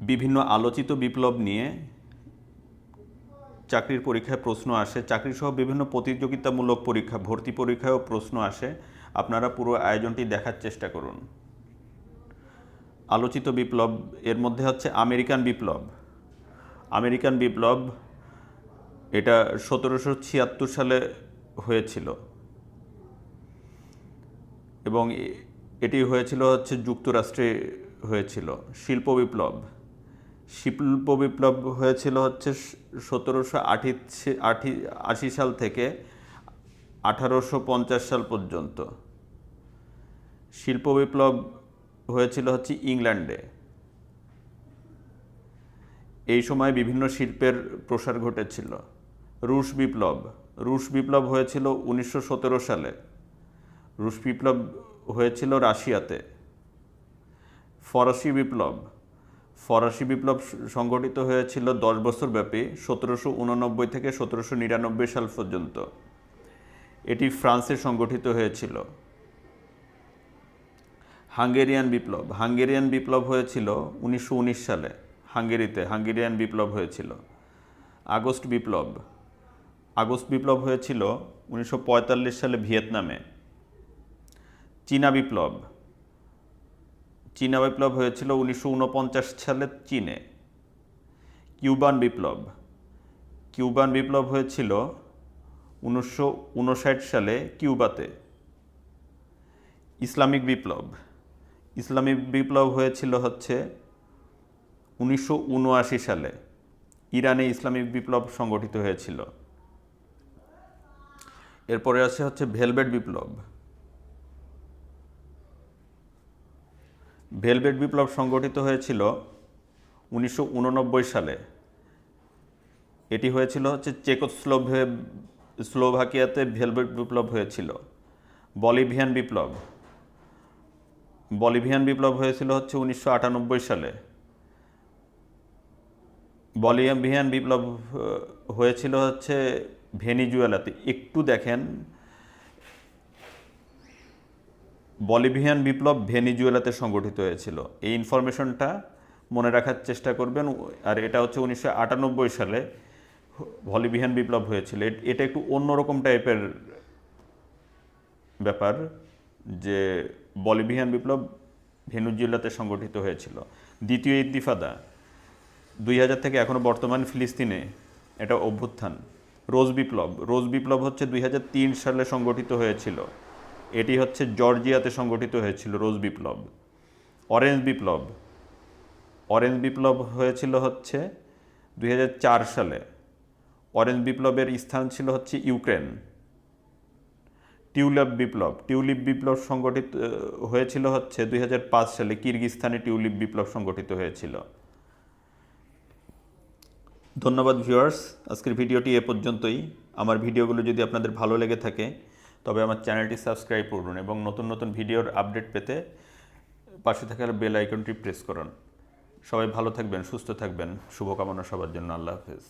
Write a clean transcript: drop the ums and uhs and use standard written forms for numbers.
বিভিন্ন আলোচিত বিপ্লব নিয়ে চাকরির পরীক্ষায় প্রশ্ন আসে, চাকরিসহ বিভিন্ন প্রতিযোগিতামূলক পরীক্ষা, ভর্তি পরীক্ষায়ও প্রশ্ন আসে। আপনারা পুরো আয়োজনটি দেখার চেষ্টা করুন। আলোচিত বিপ্লব এর মধ্যে হচ্ছে আমেরিকান বিপ্লব। আমেরিকান বিপ্লব এটা 1776 সালে হয়েছিল এবং এটি হয়েছিল হচ্ছে যুক্তরাষ্ট্রে হয়েছিল। শিল্প বিপ্লব হয়েছিল হচ্ছে 1780 সাল থেকে 1850 সাল পর্যন্ত। শিল্প বিপ্লব হয়েছিল হচ্ছে ইংল্যান্ডে। এই সময় বিভিন্ন শিল্পের প্রসার ঘটেছিল। রুশ বিপ্লব হয়েছিল 1917 সালে। রুশ বিপ্লব হয়েছিল রাশিয়াতে। ফরাসি বিপ্লব সংগঠিত হয়েছিল 10 বছর ব্যাপী, 1789 থেকে 1799 সাল পর্যন্ত। এটি ফ্রান্সে সংগঠিত হয়েছিল। হাঙ্গেরিয়ান বিপ্লব হয়েছিল 1919 সালে। হাঙ্গেরিয়ান বিপ্লব হয়েছিল। আগস্ট বিপ্লব হয়েছিল 1945 সালে ভিয়েতনামে। চীনা বিপ্লব হয়েছিল 1949 সালে চীনে। কিউবান বিপ্লব হয়েছিল 1959 সালে কিউবাতে। ইসলামিক বিপ্লব হয়েছিল হচ্ছে 1979 সালে। ইরানে ইসলামিক বিপ্লব সংগঠিত হয়েছিল। এরপরে আছে হচ্ছে ভেলভেট বিপ্লব সংগঠিত হয়েছিল 1989 সালে। এটি হয়েছিল হচ্ছে স্লোভাকিয়াতে ভেলভেট বিপ্লব হয়েছিল। বলিভিয়ান বিপ্লব হয়েছিল হচ্ছে 1998 সালে। বলিভিয়ান বিপ্লব হয়েছিল হচ্ছে ভেনিজুয়েলাতে। একটু দেখেন, বলিভিয়ান বিপ্লব ভেনিজুয়েলাতে সংগঠিত হয়েছিল। এই ইনফরমেশনটা মনে রাখার চেষ্টা করবেন। আর এটা হচ্ছে 1998 সালে বলিভিয়ান বিপ্লব হয়েছিল। এটা একটু অন্যরকম টাইপের ব্যাপার, যে বলিভিয়ান বিপ্লব ভেনিজুয়েলাতে সংগঠিত হয়েছিল। দ্বিতীয় ইন্তিফাদা 2000 থেকে এখনও বর্তমান ফিলিস্তিনে এটা অভ্যুত্থান। রোজ বিপ্লব হচ্ছে 2003 সালে সংগঠিত হয়েছিল। এটি হচ্ছে জর্জিয়াতে সংগঠিত হয়েছিল রোজ বিপ্লব। অরেঞ্জ বিপ্লব হয়েছিল হচ্ছে 2004 সালে। অরেঞ্জ বিপ্লবের স্থান ছিল হচ্ছে ইউক্রেন। টিউলিপ বিপ্লব সংগঠিত হয়েছিল হচ্ছে 2005 সালে কিরগিজস্তানে। টিউলিপ বিপ্লব সংগঠিত হয়েছিল। ধন্যবাদ ভিউয়ার্স, আজকের ভিডিওটি এ পর্যন্তই। আমার ভিডিওগুলো যদি আপনাদের ভালো লেগে থাকে তবে আমার চ্যানেলটি সাবস্ক্রাইব করুন এবং নতুন নতুন ভিডিওর আপডেট পেতে পাশে থাকা বেল আইকনটি প্রেস করুন। সবাই ভালো থাকবেন, সুস্থ থাকবেন। শুভকামনা সবার জন্য। আল্লাহ হাফেজ।